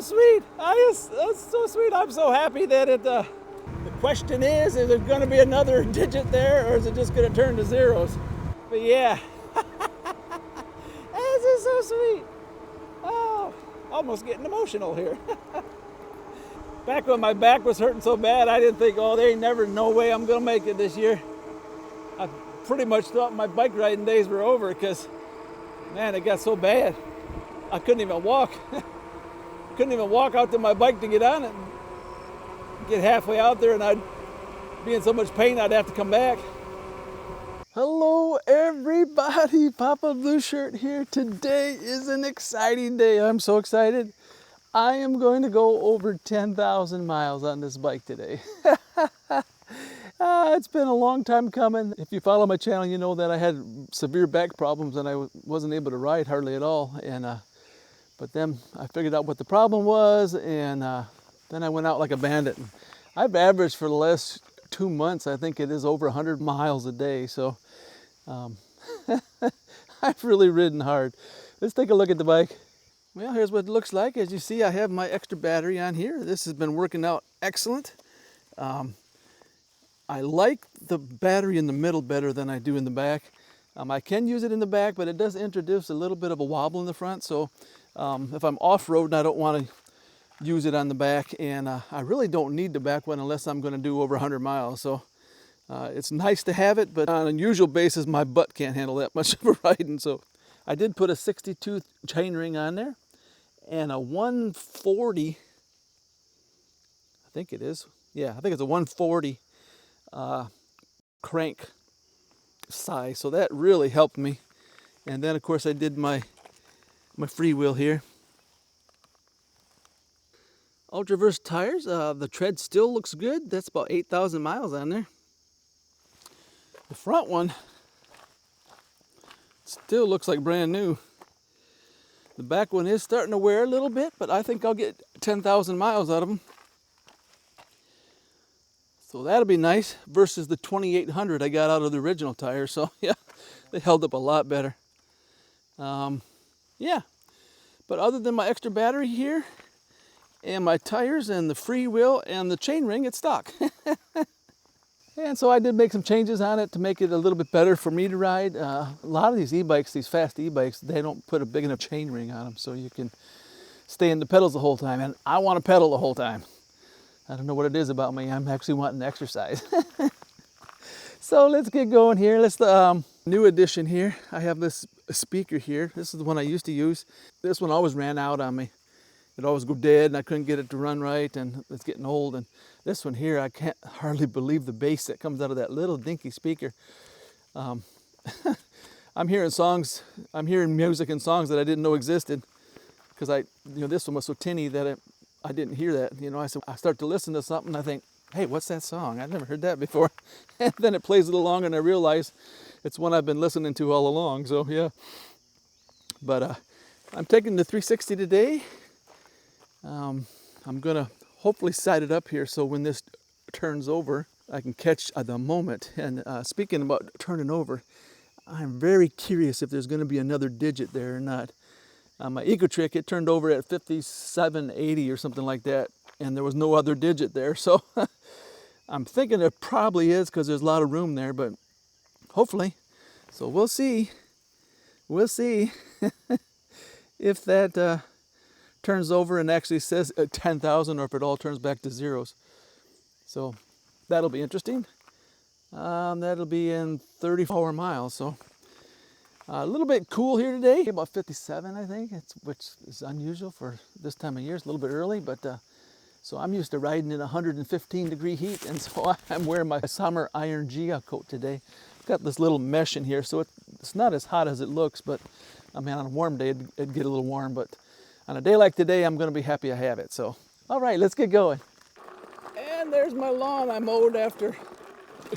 sweet. That's so sweet. I'm so happy that it, the question is there going to be another digit there, or is it just going to turn to zeros? But yeah, this is so sweet. Oh, almost getting emotional here. Back when my back was hurting so bad, I didn't think, oh, there ain't never no way I'm going to make it this year. I pretty much thought my bike riding days were over because, man, it got so bad. I couldn't even walk. Couldn't even walk out to my bike to get on it. Get halfway out there and I'd be in so much pain I'd have to come back. Hello everybody, Papa Blue Shirt here. Today is an exciting day. I'm so excited. I am going to go over 10,000 miles on this bike today. It's been a long time coming. If you follow my channel, you know that I had severe back problems and I wasn't able to ride hardly at all. But then I figured out what the problem was, and then I went out like a bandit. I've averaged for the last 2 months, I think it is over 100 miles a day. So I've really ridden hard. Let's take a look at the bike. Well, here's what it looks like. As you see, I have my extra battery on here. This has been working out excellent. I like the battery in the middle better than I do in the back. I can use it in the back, but it does introduce a little bit of a wobble in the front. So if I'm off-road, I don't want to use it on the back. And I really don't need the back one unless I'm going to do over 100 miles. So it's nice to have it, but on an unusual basis, my butt can't handle that much of a riding. So I did put a 62 chain ring on there and a 140, I think it is. Yeah, I think it's a 140 crank size. So that really helped me. And then of course I did my freewheel here. Ultraverse tires, the tread still looks good. That's about 8,000 miles on there. The front one still looks like brand new. The back one is starting to wear a little bit, but I think I'll get 10,000 miles out of them. So that'll be nice versus the 2,800 I got out of the original tire. So yeah, they held up a lot better. Yeah, but other than my extra battery here and my tires and the freewheel and the chain ring, it's stock. And so I did make some changes on it to make it a little bit better for me to ride. A lot of these e-bikes, these fast e-bikes, they don't put a big enough chain ring on them so you can stay in the pedals the whole time. And I want to pedal the whole time. I don't know what it is about me. I'm actually wanting to exercise. So let's get going here. Let's new addition here. I have this speaker here. This is the one I used to use. This one always ran out on me. It always go dead and I couldn't get it to run right, and it's getting old. And this one here, I can't hardly believe the bass that comes out of that little dinky speaker. I'm hearing songs, I'm hearing music and songs that I didn't know existed, because this one was so tinny that I didn't hear that. I start to listen to something and I think, hey, what's that song? I've never heard that before. And then it plays a little longer and I realize it's one I've been listening to all along. So yeah, but I'm taking the 360 today. I'm gonna hopefully side it up here so when this turns over, I can catch the moment. And speaking about turning over, I'm very curious if there's gonna be another digit there or not. My Eco-Trick, it turned over at 5780 or something like that, and there was no other digit there. So I'm thinking there probably is because there's a lot of room there, but hopefully. So we'll see. We'll see if that turns over and actually says 10,000 or if it all turns back to zeros. So that'll be interesting. That'll be in 34 miles. So a little bit cool here today, about 57 I think, which is unusual for this time of year. It's a little bit early, but so I'm used to riding in 115 degree heat, and so I'm wearing my summer iron Jia Coat today. I've got this little mesh in here, so it's not as hot as it looks, but I mean on a warm day it'd get a little warm, but on a day like today I'm gonna be happy I have it. So all right, let's get going. And there's my lawn I mowed after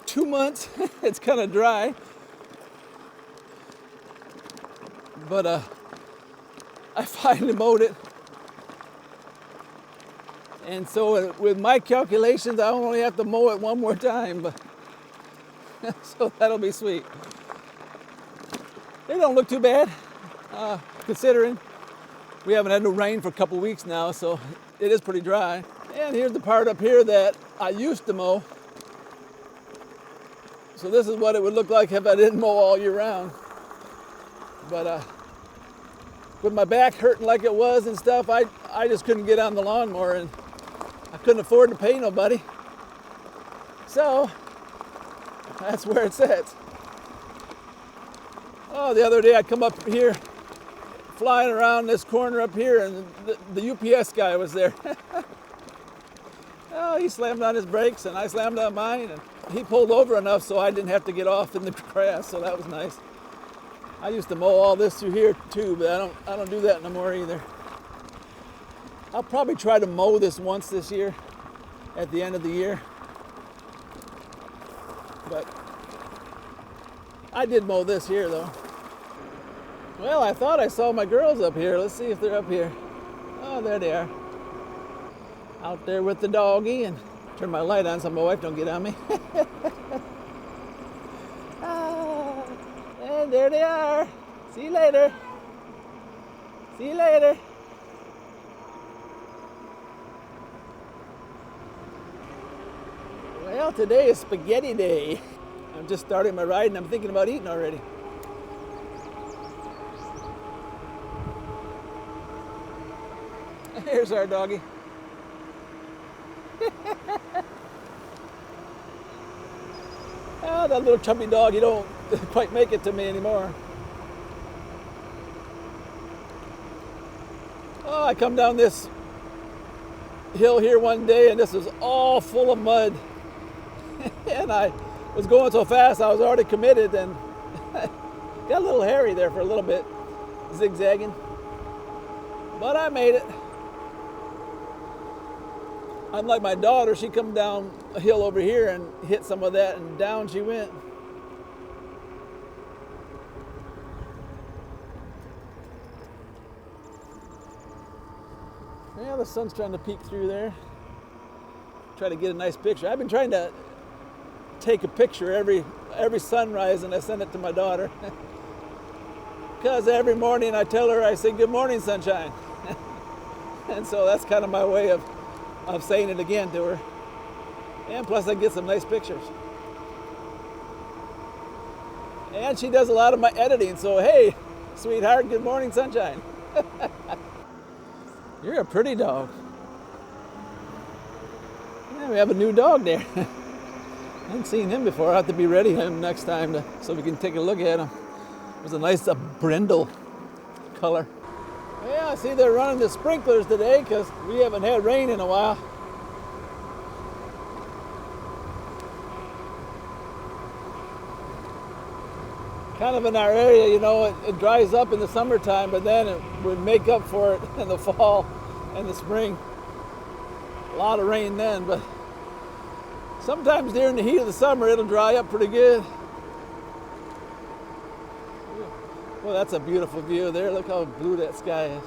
2 months. It's kind of dry. But I finally mowed it. And so with my calculations, I only have to mow it one more time, but so that'll be sweet. They don't look too bad, considering. We haven't had no rain for a couple weeks now, so it is pretty dry. And here's the part up here that I used to mow. So this is what it would look like if I didn't mow all year round. But with my back hurting like it was and stuff, I just couldn't get on the lawnmower, and I couldn't afford to pay nobody. So that's where it's at. Oh, the other day I come up here, flying around this corner up here, and the UPS guy was there. Oh, he slammed on his brakes and I slammed on mine, and he pulled over enough so I didn't have to get off in the grass, so that was nice. I used to mow all this through here too, but I don't do that no more either. I'll probably try to mow this once this year at the end of the year. But I did mow this here though. Well, I thought I saw my girls up here. Let's see if they're up here. Oh, there they are. Out there with the doggie, and turn my light on so my wife don't get on me. And there they are. See you later. See you later. Well, today is spaghetti day. I'm just starting my ride and I'm thinking about eating already. Here's our doggie. Oh, that little chubby dog, he don't quite make it to me anymore. Oh, I come down this hill here one day and this was all full of mud. And I was going so fast I was already committed and got a little hairy there for a little bit, zigzagging. But I made it. Unlike my daughter, she come down a hill over here and hit some of that, and down she went. Yeah, the sun's trying to peek through there. Try to get a nice picture. I've been trying to take a picture every sunrise, and I send it to my daughter. Because every morning I tell her, I say, "Good morning, sunshine." And so that's kind of my way of saying it again to her. And plus I get some nice pictures. And she does a lot of my editing, so hey, sweetheart, good morning, sunshine. You're a pretty dog. Yeah, we have a new dog there. I haven't seen him before. I'll have to be ready him next time so we can take a look at him. It was a nice brindle color. Yeah, I see they're running the sprinklers today because we haven't had rain in a while. Kind of in our area, you know, it dries up in the summertime, but then it would make up for it in the fall and the spring. A lot of rain then, but sometimes during the heat of the summer it'll dry up pretty good. Well, that's a beautiful view there. Look how blue that sky is.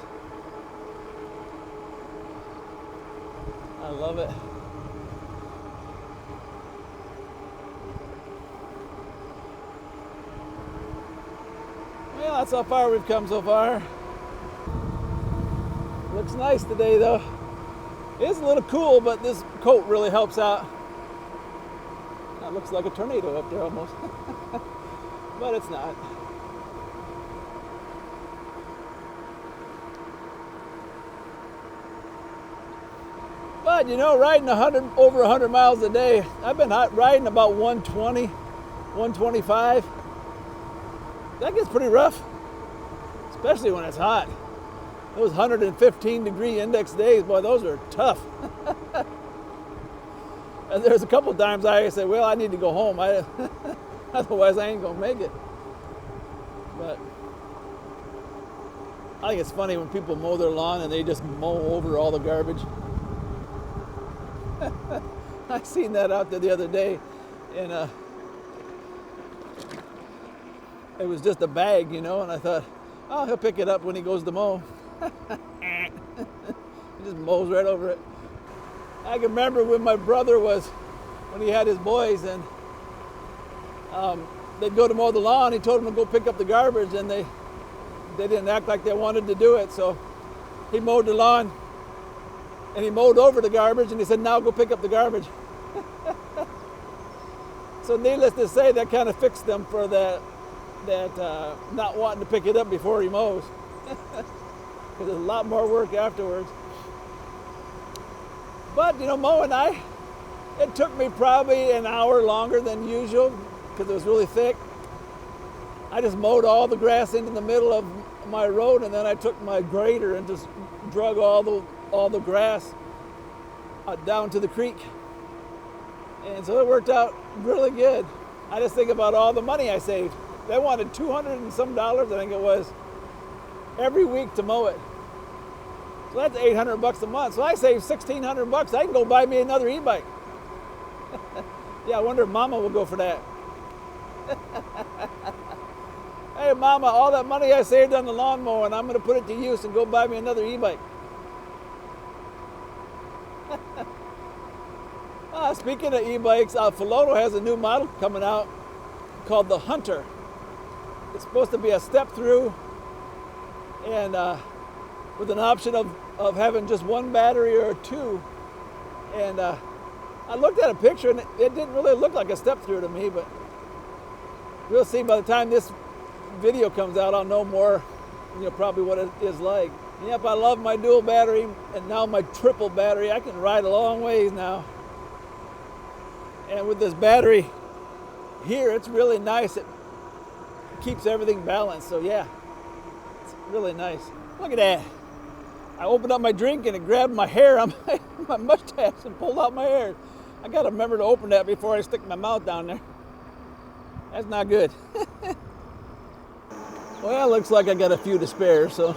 I love it. Well, that's how far we've come so far. Looks nice today though. It's a little cool, but this coat really helps out. That looks like a tornado up there almost. But it's not. But you know, riding over 100 miles a day, I've been riding about 120, 125. That gets pretty rough, especially when it's hot. Those 115 degree index days, boy, those are tough. And there's a couple times I say, well, I need to go home. Otherwise I ain't gonna make it. But I think it's funny when people mow their lawn and they just mow over all the garbage. I seen that out there the other day, and it was just a bag, you know, and I thought, oh, he'll pick it up when he goes to mow. He just mows right over it. I can remember when my brother when he had his boys, and they'd go to mow the lawn. He told them to go pick up the garbage, and they didn't act like they wanted to do it, so he mowed the lawn, and he mowed over the garbage, and he said, now go pick up the garbage. So needless to say, that kind of fixed them for that not wanting to pick it up before he mows. Because there's a lot more work afterwards. But, you know, mowing, it took me probably an hour longer than usual because it was really thick. I just mowed all the grass into the middle of my road, and then I took my grader and just drug all the grass down to the creek. And so it worked out really good. I just think about all the money I saved. They wanted $200 and some, I think it was, every week to mow it. So that's $800 a month. So I saved $1,600. I can go buy me another e-bike. Yeah, I wonder if Mama will go for that. Hey, Mama, all that money I saved on the lawnmower, and I'm going to put it to use and go buy me another e-bike. Speaking of e-bikes, Philodo has a new model coming out called the Hunter. It's supposed to be a step through, and with an option of having just one battery or two. And I looked at a picture, and it didn't really look like a step through to me, but we'll see. By the time this video comes out, I'll know more, you know, probably what it is like. Yep, I love my dual battery, and now my triple battery. I can ride a long ways now. And with this battery here, it's really nice. It keeps everything balanced. So yeah, it's really nice. Look at that. I opened up my drink and it grabbed my hair on my mustache and pulled out my hair. I got to remember to open that before I stick my mouth down there. That's not good. Well, looks like I got a few to spare, so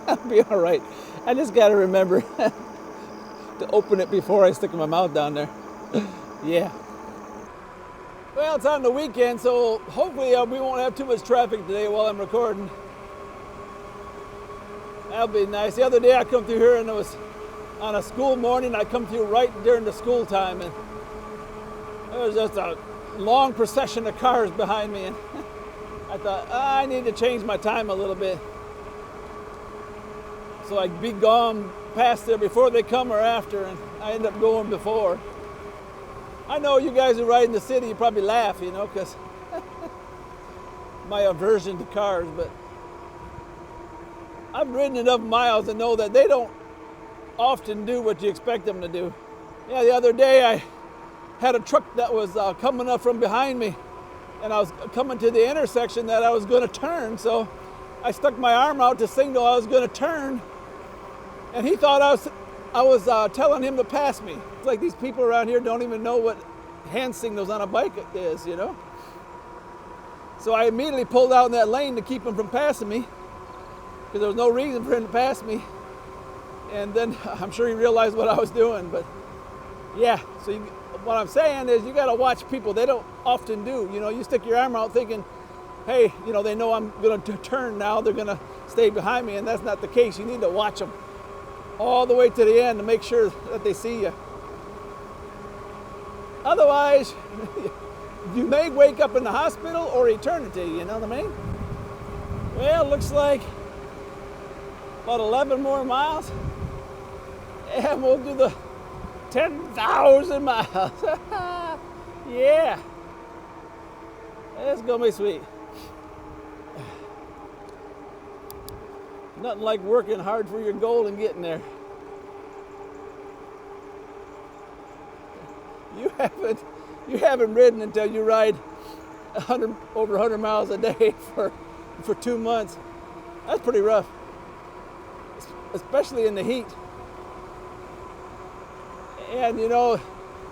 I'll be all right. I just got to remember to open it before I stick my mouth down there. Yeah. Well, it's on the weekend, so hopefully we won't have too much traffic today while I'm recording. That'll be nice. The other day I come through here and it was on a school morning. I come through right during the school time, and there was just a long procession of cars behind me, and I thought, I need to change my time a little bit. So I'd be gone past there before they come or after, and I end up going before. I know you guys who ride in the city, you probably laugh, you know, because my aversion to cars, but I've ridden enough miles to know that they don't often do what you expect them to do. Yeah, the other day I had a truck that was coming up from behind me, and I was coming to the intersection that I was going to turn, so I stuck my arm out to signal I was going to turn, and he thought I was telling him to pass me. It's like these people around here don't even know what hand signals on a bike is, you know? So I immediately pulled out in that lane to keep him from passing me, because there was no reason for him to pass me. And then I'm sure he realized what I was doing, but yeah. So what I'm saying is you got to watch people. They don't often do. You know, you stick your arm out thinking, hey, you know, they know I'm going to turn now. They're going to stay behind me, and that's not the case. You need to watch them all the way to the end to make sure that they see you. Otherwise, you may wake up in the hospital or eternity, you know what I mean? Well, looks like about 11 more miles, and we'll do the 10,000 miles. Yeah, it's gonna be sweet. Nothing like working hard for your goal and getting there. You haven't ridden until you ride over 100 miles a day for 2 months. That's pretty rough, especially in the heat. And you know,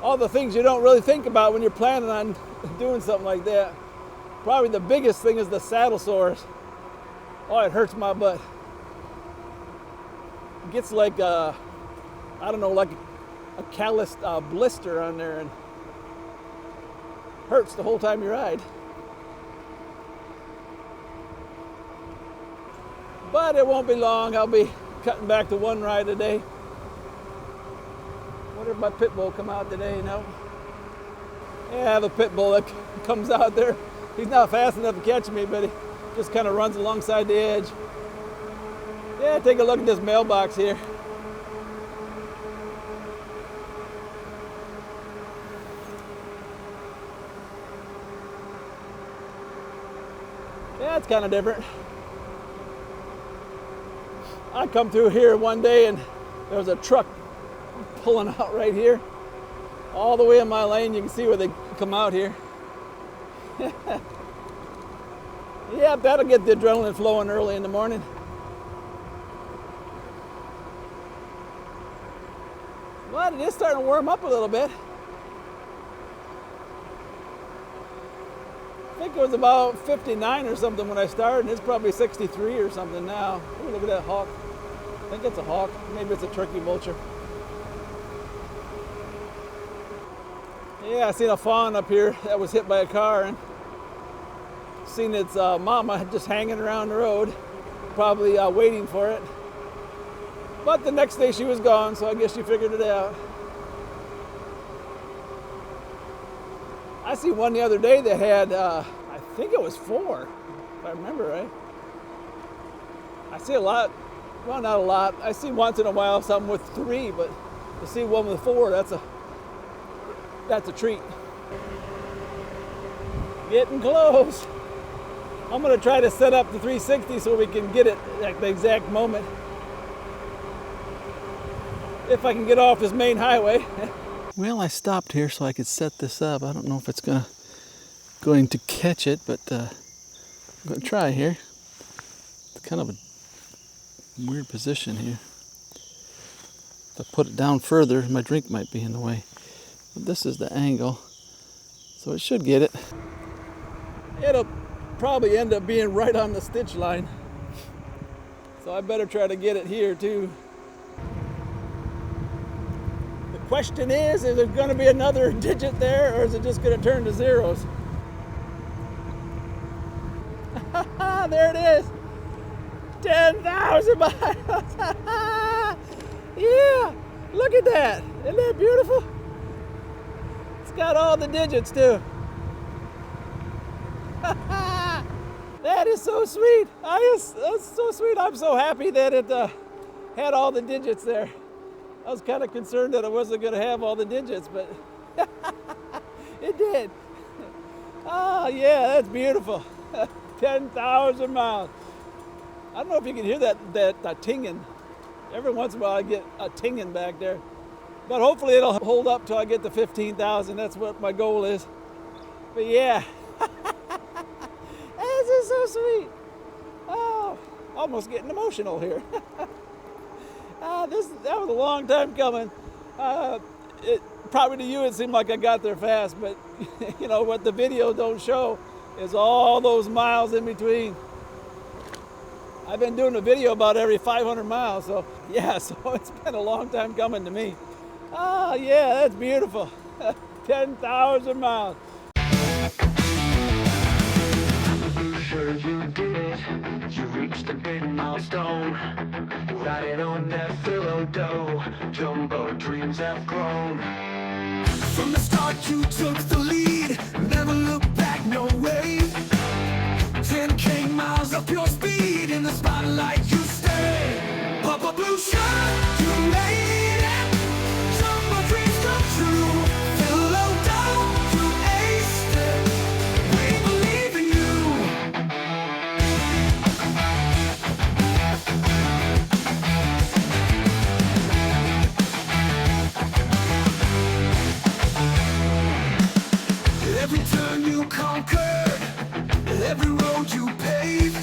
all the things you don't really think about when you're planning on doing something like that. Probably the biggest thing is the saddle sores. Oh, it hurts my butt. It gets like I don't know, like a calloused blister on there, and hurts the whole time you ride. But it won't be long. I'll be cutting back to one ride a day. Wonder if my pit bull come out today, you know? Yeah, I have a pit bull that comes out there. He's not fast enough to catch me, but he just kind of runs alongside the edge. Yeah, take a look at this mailbox here. Yeah, it's kind of different. I come through here one day and there was a truck pulling out right here. All the way in my lane, you can see where they come out here. Yeah, that'll get the adrenaline flowing early in the morning. But it is starting to warm up a little bit. I think it was about 59 or something when I started, and it's probably 63 or something now. Ooh, look at that hawk. I think it's a hawk. Maybe it's a turkey vulture. Yeah, I seen a fawn up here that was hit by a car, and seen its mama just hanging around the road, probably waiting for it. But the next day she was gone, so I guess she figured it out. I see one the other day that had, I think it was 4, if I remember right. I see a lot, well, not a lot. I see once in a while something with 3, but to see one with 4, that's a treat. Getting close. I'm gonna try to set up the 360 so we can get it at the exact moment. If I can get off this main highway. Well, I stopped here so I could set this up. I don't know if it's going to catch it, but I'm gonna try here. It's kind of a weird position here. If I put it down further, my drink might be in the way. But this is the angle, so it should get it. It'll probably end up being right on the stitch line. So I better try to get it here too. The question is there going to be another digit there, or is it just going to turn to zeros? There it is. 10,000 miles. Yeah, look at that. Isn't that beautiful? It's got all the digits too. That is so sweet. That's so sweet. I'm so happy that it had all the digits there. I was kind of concerned that it wasn't going to have all the digits, but it did. Oh, yeah, that's beautiful. 10,000 miles. I don't know if you can hear that tinging. Every once in a while I get a tinging back there. But hopefully it'll hold up till I get to 15,000. That's what my goal is. But yeah. This is so sweet. Oh, almost getting emotional here. That was a long time coming. Probably to you it seemed like I got there fast, but you know what the video don't show is all those miles in between. I've been doing a video about every 500 miles, so yeah, so it's been a long time coming to me. Oh yeah, that's beautiful. 10,000 miles. Sure you did it, you reached the big milestone. Riding on that Philodo, jumbo dreams have grown. From the start you took the lead, never look back, no way. 10K miles up your speed, in the spotlight you stay. Papa blue shirt, you made it, jumbo dreams come true. Philodo, you aced it, we believe in you. Every turn you conquered, every road you paved,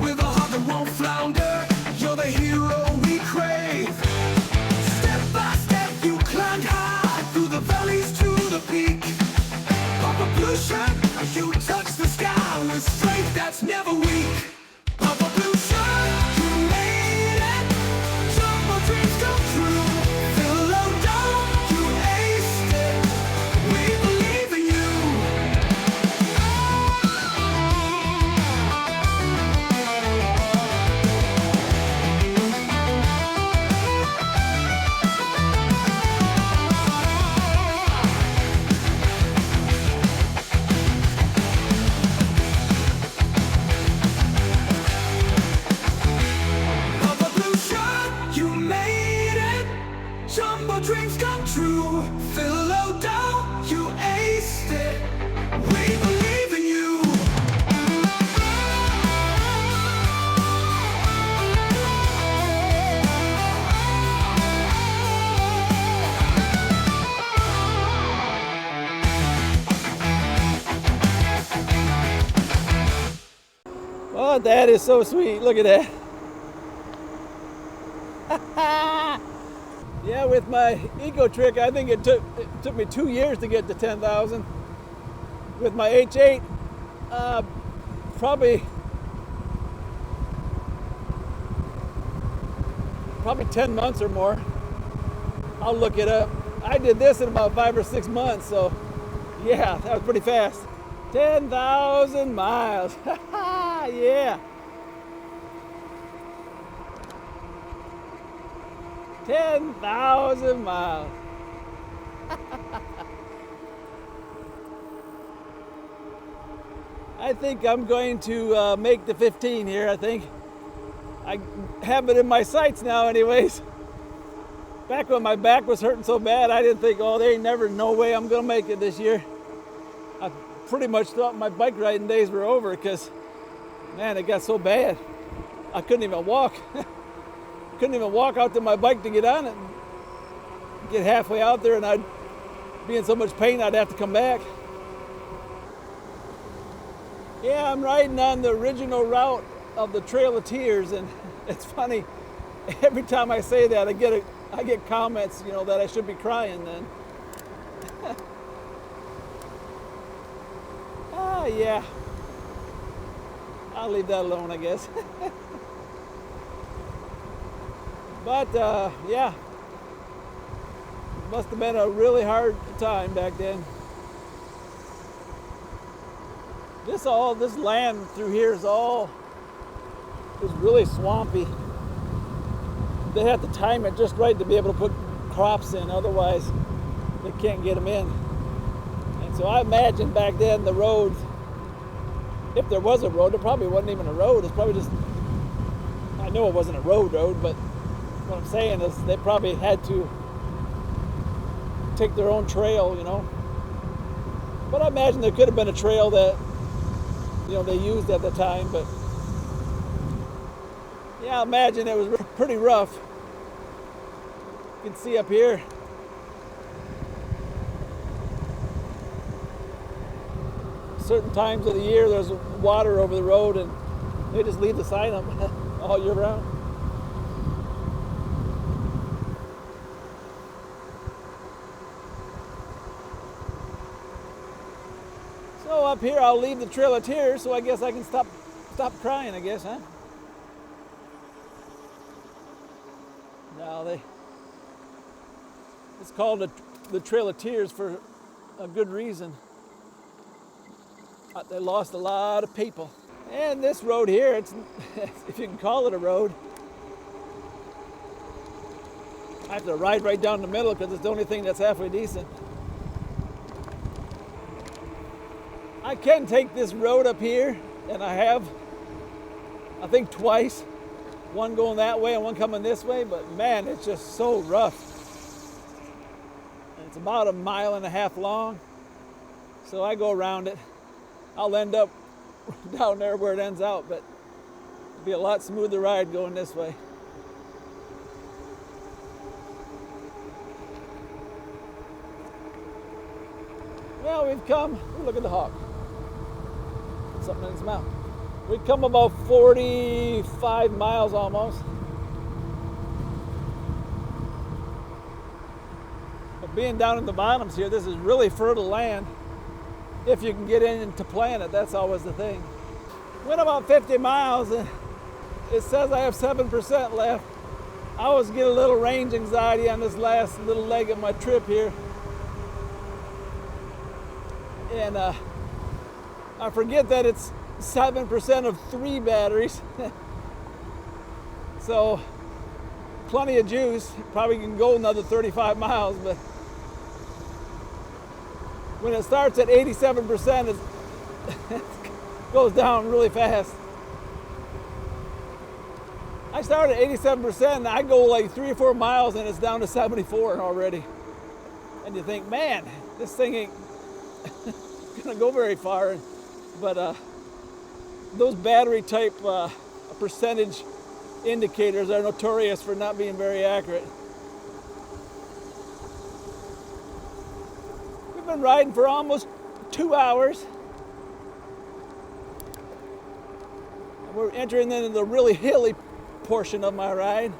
with a heart that won't flounder, you're the hero we crave. Step by step you climbed high, through the valleys to the peak. Papa blue shirt, you touch the sky with strength that's never weak. Papa blue shirt, you made it, jumbo dreams come true. Philodo, you aced it, we believe in you. your dreams come true. Philodo, you aced it. We believe in you. Oh, that is so sweet. Look at that. Yeah, with my eco trick, I think it took me 2 years to get to 10,000. With my H8, probably 10 months or more. I'll look it up. I did this in about 5 or 6 months, so yeah, that was pretty fast. 10,000 miles. Yeah. 10,000 miles. I think I'm going to make the 15 here. I think I have it in my sights now anyways. Back when my back was hurting so bad, I didn't think, oh, there ain't never no way I'm gonna make it this year. I pretty much thought my bike riding days were over because, man, it got so bad. I couldn't even walk. Couldn't even walk out to my bike to get on it. Get halfway out there and I'd be in so much pain I'd have to come back. Yeah, I'm riding on the original route of the Trail of Tears, and it's funny, every time I say that I get comments, you know, that I should be crying then. Yeah. I'll leave that alone, I guess. But yeah, it must have been a really hard time back then. This land through here is really swampy. They have to time it just right to be able to put crops in, otherwise they can't get them in. And so I imagine back then the roads, if there was a road, there probably wasn't even a road. It's probably just, I know it wasn't a road, but what I'm saying is they probably had to take their own trail, you know. But I imagine there could have been a trail that, you know, they used at the time, but yeah, I imagine it was pretty rough. You can see up here. Certain times of the year there's water over the road and they just leave the sign up all year round. So up here I'll leave the Trail of Tears, so I guess I can stop crying, I guess, huh? No, it's called the Trail of Tears for a good reason. They lost a lot of people. And this road here, it's if you can call it a road, I have to ride right down the middle because it's the only thing that's halfway decent. I can take this road up here, and I have, I think twice, one going that way and one coming this way, but man, it's just so rough. And it's about 1.5 miles long, so I go around it. I'll end up down there where it ends out, but it'll be a lot smoother ride going this way. Well, we've come, look at the hawk. Something in his mouth. We've come about 45 miles almost. But being down in the bottoms here, this is really fertile land. If you can get in to plant it, that's always the thing. Went about 50 miles and it says I have 7% left. I always get a little range anxiety on this last little leg of my trip here. And I forget that it's 7% of 3 batteries. So plenty of juice. Probably can go another 35 miles, but when it starts at 87%, it goes down really fast. I I started at 87%, and I go like 3 or 4 miles and it's down to 74 already. And you think, man, this thing ain't gonna go very far. But those battery type percentage indicators are notorious for not being very accurate. We've been riding for almost 2 hours. We're entering into the really hilly portion of my ride.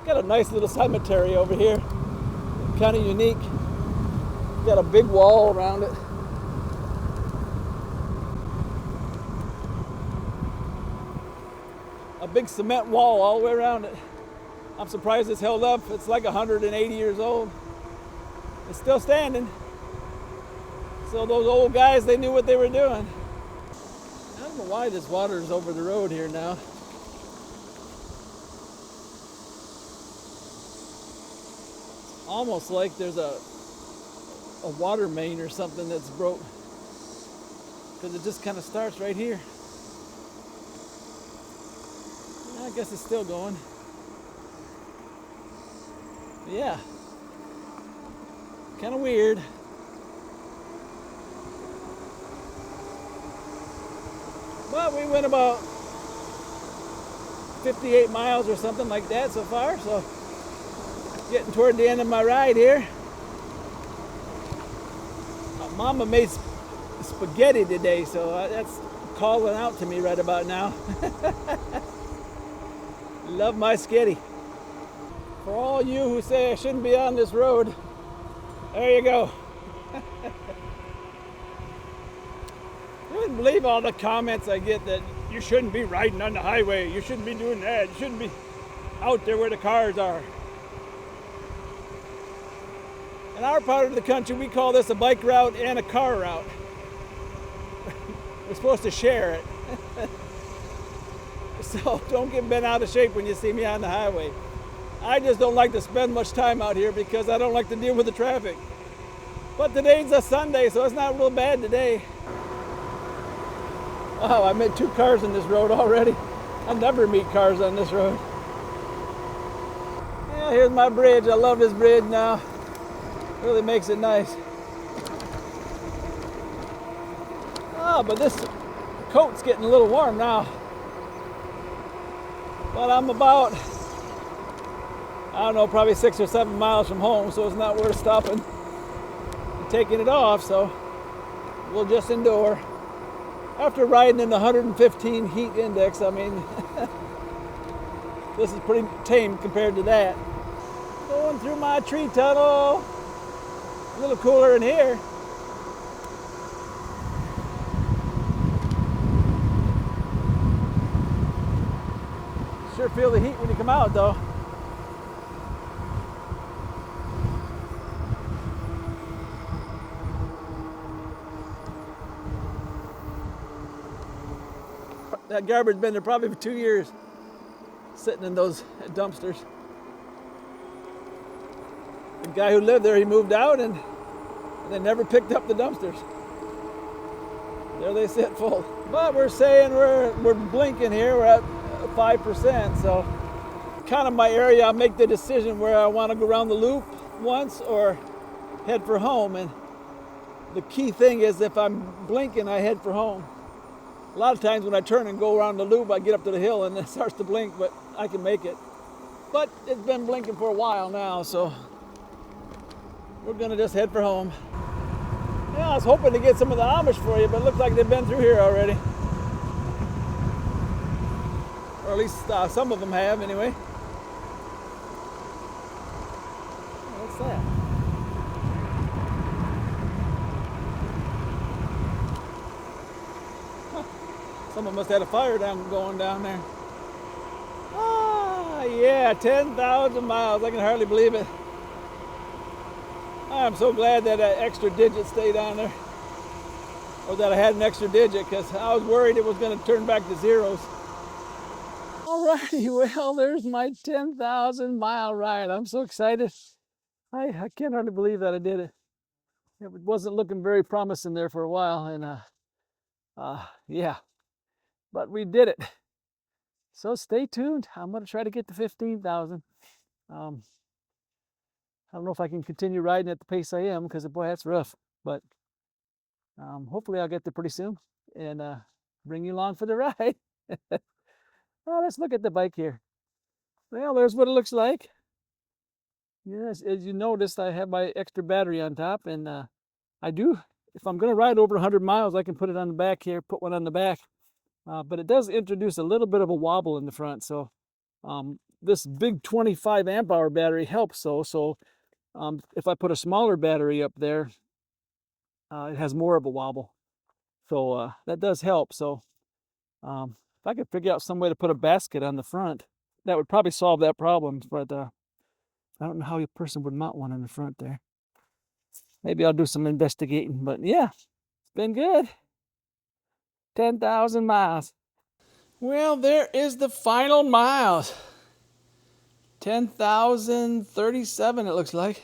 Got a nice little cemetery over here, kind of unique. Got a big wall around it. A big cement wall all the way around it. I'm surprised it's held up. It's like 180 years old. It's still standing. So those old guys, they knew what they were doing. I don't know why this water is over the road here now. It's almost like there's a water main or something that's broke, because it just kind of starts right here. I guess it's still going. Yeah, kind of weird. But we went about 58 miles or something like that so far, so getting toward the end of my ride here. Mama made spaghetti today, so that's calling out to me right about now. Love my skitty. For all you who say I shouldn't be on this road, there you go. You wouldn't believe all the comments I get that you shouldn't be riding on the highway, you shouldn't be doing that, you shouldn't be out there where the cars are. In our part of the country, we call this a bike route and a car route. We're supposed to share it. So don't get bent out of shape when you see me on the highway. I just don't like to spend much time out here because I don't like to deal with the traffic. But today's a Sunday, so it's not real bad today. Wow, I met 2 cars on this road already. I never meet cars on this road. Yeah, here's my bridge. I love this bridge now. Really makes it nice. Oh, but this coat's getting a little warm now. But I'm about, I don't know, probably 6 or 7 miles from home, so it's not worth stopping and taking it off, so we'll just endure. After riding in the 115 heat index, I mean, this is pretty tame compared to that. Going through my tree tunnel. A little cooler in here. Sure feel the heat when you come out though. That garbage been there probably for 2 years, sitting in those dumpsters. The guy who lived there, he moved out and they never picked up the dumpsters. There they sit full. But we're saying we're blinking here, we're at 5%, so kind of my area. I'll make the decision where I want to go around the loop once or head for home. And the key thing is if I'm blinking, I head for home. A lot of times when I turn and go around the loop, I get up to the hill and it starts to blink, but I can make it. But it's been blinking for a while now, so we're gonna just head for home. Yeah, I was hoping to get some of the Amish for you, but it looks like they've been through here already. Or at least some of them have, anyway. What's that? Huh. Someone must have had a fire going down there. Ah, yeah, 10,000 miles. I can hardly believe it. I'm so glad that extra digit stayed on there, or that I had an extra digit, because I was worried it was going to turn back to zeros. Alrighty, well, there's my 10,000 mile ride. I'm so excited. I can't hardly believe that I did it. It wasn't looking very promising there for a while, and yeah, but we did it. So stay tuned. I'm going to try to get to 15,000. I don't know if I can continue riding at the pace I am because, boy, that's rough. But hopefully I'll get there pretty soon and bring you along for the ride. Well, let's look at the bike here. Well, there's what it looks like. Yes, as you noticed, I have my extra battery on top, and I do, if I'm going to ride over 100 miles, I can put it on the back here, put one on the back. But it does introduce a little bit of a wobble in the front. So this big 25 amp hour battery helps. So if I put a smaller battery up there, it has more of a wobble. So that does help. So if I could figure out some way to put a basket on the front, that would probably solve that problem. But I don't know how a person would mount one in the front there. Maybe I'll do some investigating. But yeah, it's been good. 10,000 miles. Well, there is the final miles. 10,037 it looks like.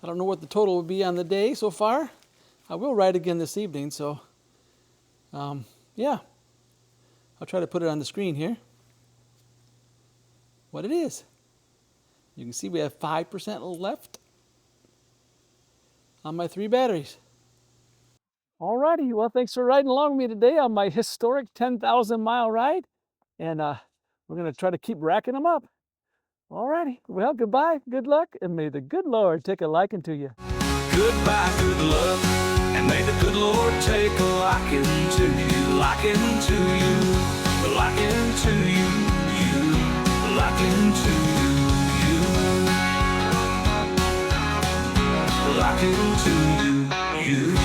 I don't know what the total would be on the day so far. I will ride again this evening, so yeah. I'll try to put it on the screen here. What it is. You can see we have 5% left on my 3 batteries. Alrighty, well, thanks for riding along with me today on my historic 10,000 mile ride. And we're going to try to keep racking them up. Alrighty, well, goodbye, good luck, and may the good Lord take a liking to you. Goodbye, good luck, and may the good Lord take a liking to you, liking to you, liking to you, liking to you, liking to you.